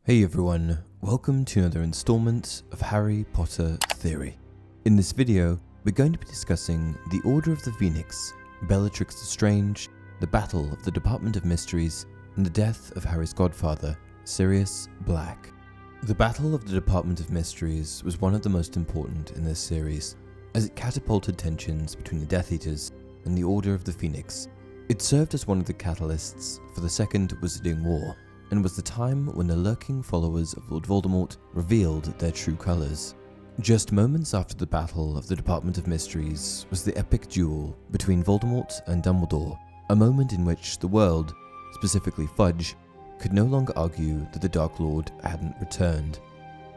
Hey everyone, welcome to another installment of Harry Potter Theory. In this video, we're going to be discussing the Order of the Phoenix, Bellatrix Lestrange, the Battle of the Department of Mysteries, and the death of Harry's godfather, Sirius Black. The Battle of the Department of Mysteries was one of the most important in this series, as it catapulted tensions between the Death Eaters and the Order of the Phoenix. It served as one of the catalysts for the Second Wizarding War, and was the time when the lurking followers of Lord Voldemort revealed their true colours. Just moments after the Battle of the Department of Mysteries was the epic duel between Voldemort and Dumbledore, a moment in which the world, specifically Fudge, could no longer argue that the Dark Lord hadn't returned.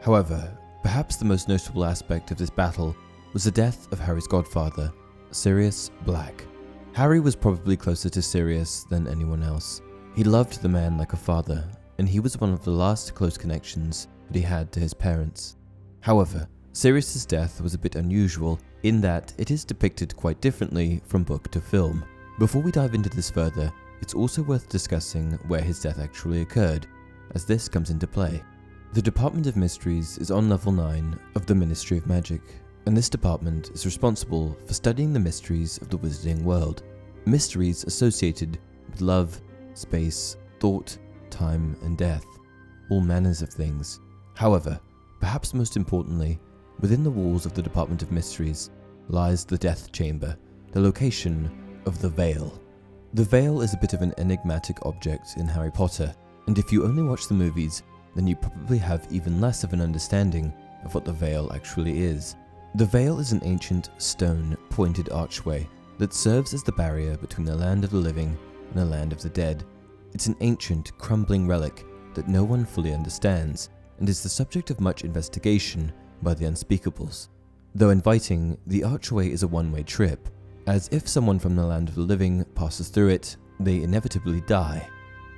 However, perhaps the most notable aspect of this battle was the death of Harry's godfather, Sirius Black. Harry was probably closer to Sirius than anyone else. He loved the man like a father, and he was one of the last close connections that he had to his parents. However, Sirius's death was a bit unusual in that it is depicted quite differently from book to film. Before we dive into this further, it's also worth discussing where his death actually occurred, as this comes into play. The Department of Mysteries is on level 9 of the Ministry of Magic, and this department is responsible for studying the mysteries of the wizarding world. Mysteries associated with love, space, thought, time, and death, all manners of things. However, perhaps most importantly, within the walls of the Department of Mysteries lies the Death Chamber, the location of the Veil. The Veil is a bit of an enigmatic object in Harry Potter, and if you only watch the movies, then you probably have even less of an understanding of what the Veil actually is. The Veil is an ancient, stone, pointed archway that serves as the barrier between the land of the living and the land of the dead. It's an ancient, crumbling relic that no one fully understands, and is the subject of much investigation by the unspeakables. Though inviting, the archway is a one-way trip, as if someone from the land of the living passes through it, they inevitably die.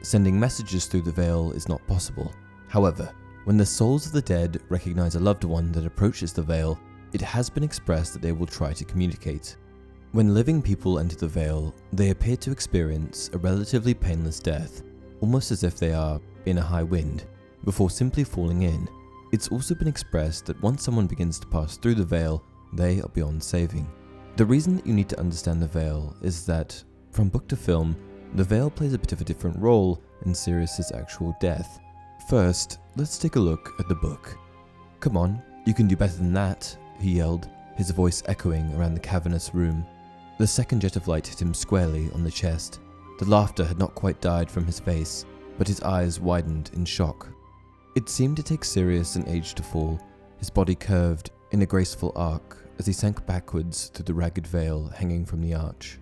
Sending messages through the Veil is not possible. However, when the souls of the dead recognize a loved one that approaches the Veil, it has been expressed that they will try to communicate. When living people enter the Veil, they appear to experience a relatively painless death, almost as if they are in a high wind, before simply falling in. It's also been expressed that once someone begins to pass through the Veil, they are beyond saving. The reason that you need to understand the Veil is that, from book to film, the Veil plays a bit of a different role in Sirius's actual death. First, let's take a look at the book. "Come on, you can do better than that," he yelled, his voice echoing around the cavernous room. The second jet of light hit him squarely on the chest. The laughter had not quite died from his face, but his eyes widened in shock. It seemed to take Sirius an age to fall. His body curved in a graceful arc as he sank backwards through the ragged veil hanging from the arch.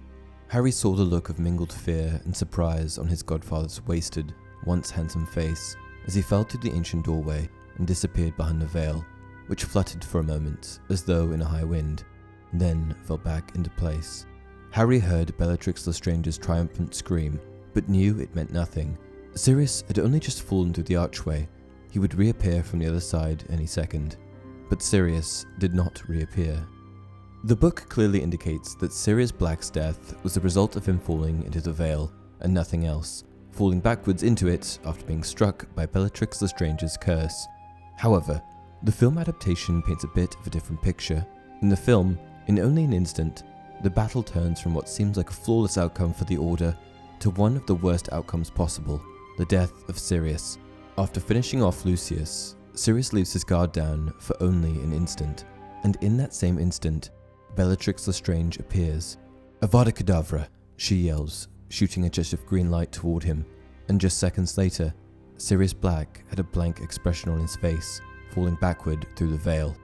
Harry saw the look of mingled fear and surprise on his godfather's wasted, once handsome face as he fell through the ancient doorway and disappeared behind the veil, which fluttered for a moment as though in a high wind, then fell back into place. Harry heard Bellatrix Lestrange's triumphant scream, but knew it meant nothing. Sirius had only just fallen through the archway. He would reappear from the other side any second. But Sirius did not reappear. The book clearly indicates that Sirius Black's death was the result of him falling into the Veil, and nothing else, falling backwards into it after being struck by Bellatrix Lestrange's curse. However, the film adaptation paints a bit of a different picture. In the film, in only an instant, the battle turns from what seems like a flawless outcome for the Order to one of the worst outcomes possible, the death of Sirius. After finishing off Lucius, Sirius leaves his guard down for only an instant, and in that same instant, Bellatrix Lestrange appears. "Avada Kedavra," she yells, shooting a jet of green light toward him, and just seconds later, Sirius Black had a blank expression on his face, falling backward through the veil.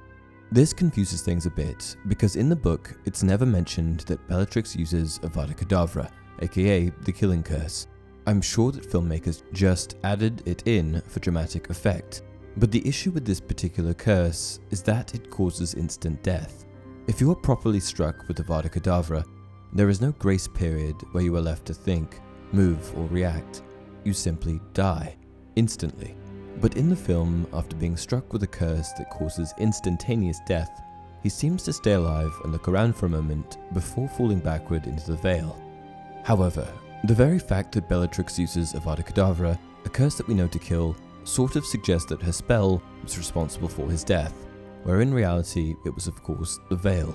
This confuses things a bit, because in the book, it's never mentioned that Bellatrix uses Avada Kedavra, aka the Killing Curse. I'm sure that filmmakers just added it in for dramatic effect, but the issue with this particular curse is that it causes instant death. If you are properly struck with Avada Kedavra, there is no grace period where you are left to think, move, or react. You simply die, instantly. But in the film, after being struck with a curse that causes instantaneous death, he seems to stay alive and look around for a moment before falling backward into the veil. However, the very fact that Bellatrix uses Avada Kedavra, a curse that we know to kill, sort of suggests that her spell was responsible for his death, where in reality it was of course the veil.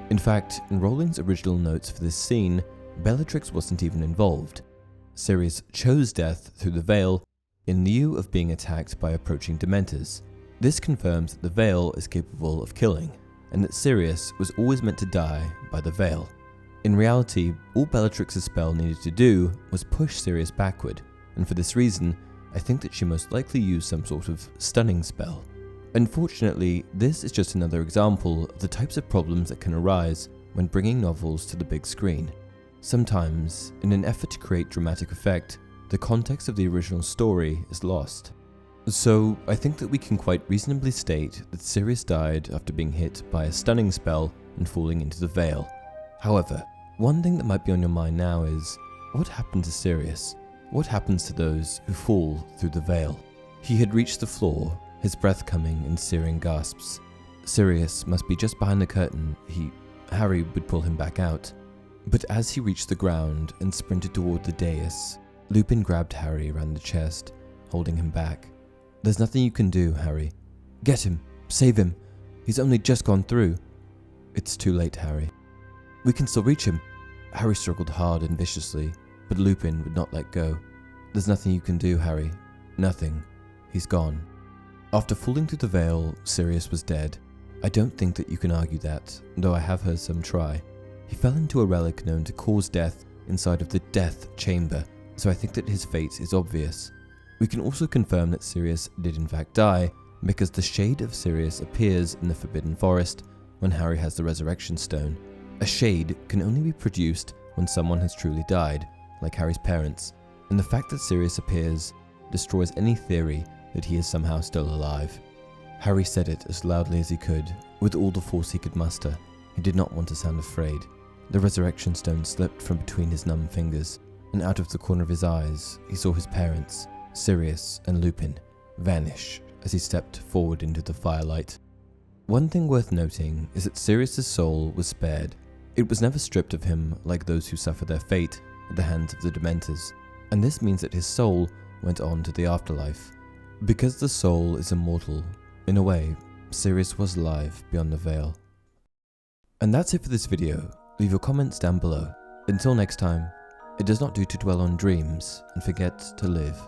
In fact, in Rowling's original notes for this scene, Bellatrix wasn't even involved. Sirius chose death through the veil in lieu of being attacked by approaching Dementors. This confirms that the veil is capable of killing, and that Sirius was always meant to die by the veil. In reality, all Bellatrix's spell needed to do was push Sirius backward, and for this reason, I think that she most likely used some sort of stunning spell. Unfortunately, this is just another example of the types of problems that can arise when bringing novels to the big screen. Sometimes, in an effort to create dramatic effect, the context of the original story is lost. So, I think that we can quite reasonably state that Sirius died after being hit by a stunning spell and falling into the veil. However, one thing that might be on your mind now is, what happened to Sirius? What happens to those who fall through the veil? He had reached the floor, his breath coming in searing gasps. Sirius must be just behind the curtain. Harry would pull him back out. But as he reached the ground and sprinted toward the dais, Lupin grabbed Harry around the chest, holding him back. "There's nothing you can do, Harry. Get him. Save him. He's only just gone through." "It's too late, Harry." "We can still reach him." Harry struggled hard and viciously, but Lupin would not let go. "There's nothing you can do, Harry. Nothing. He's gone." After falling through the veil, Sirius was dead. I don't think that you can argue that, though I have heard some try. He fell into a relic known to cause death inside of the Death Chamber, so I think that his fate is obvious. We can also confirm that Sirius did in fact die, because the shade of Sirius appears in the Forbidden Forest when Harry has the Resurrection Stone. A shade can only be produced when someone has truly died, like Harry's parents, and the fact that Sirius appears destroys any theory that he is somehow still alive. Harry said it as loudly as he could, with all the force he could muster. He did not want to sound afraid. The Resurrection Stone slipped from between his numb fingers, and out of the corner of his eyes, he saw his parents, Sirius and Lupin, vanish as he stepped forward into the firelight. One thing worth noting is that Sirius's soul was spared. It was never stripped of him like those who suffer their fate at the hands of the Dementors, and this means that his soul went on to the afterlife. Because the soul is immortal, in a way, Sirius was alive beyond the veil. And that's it for this video. Leave your comments down below. Until next time, it does not do to dwell on dreams and forget to live.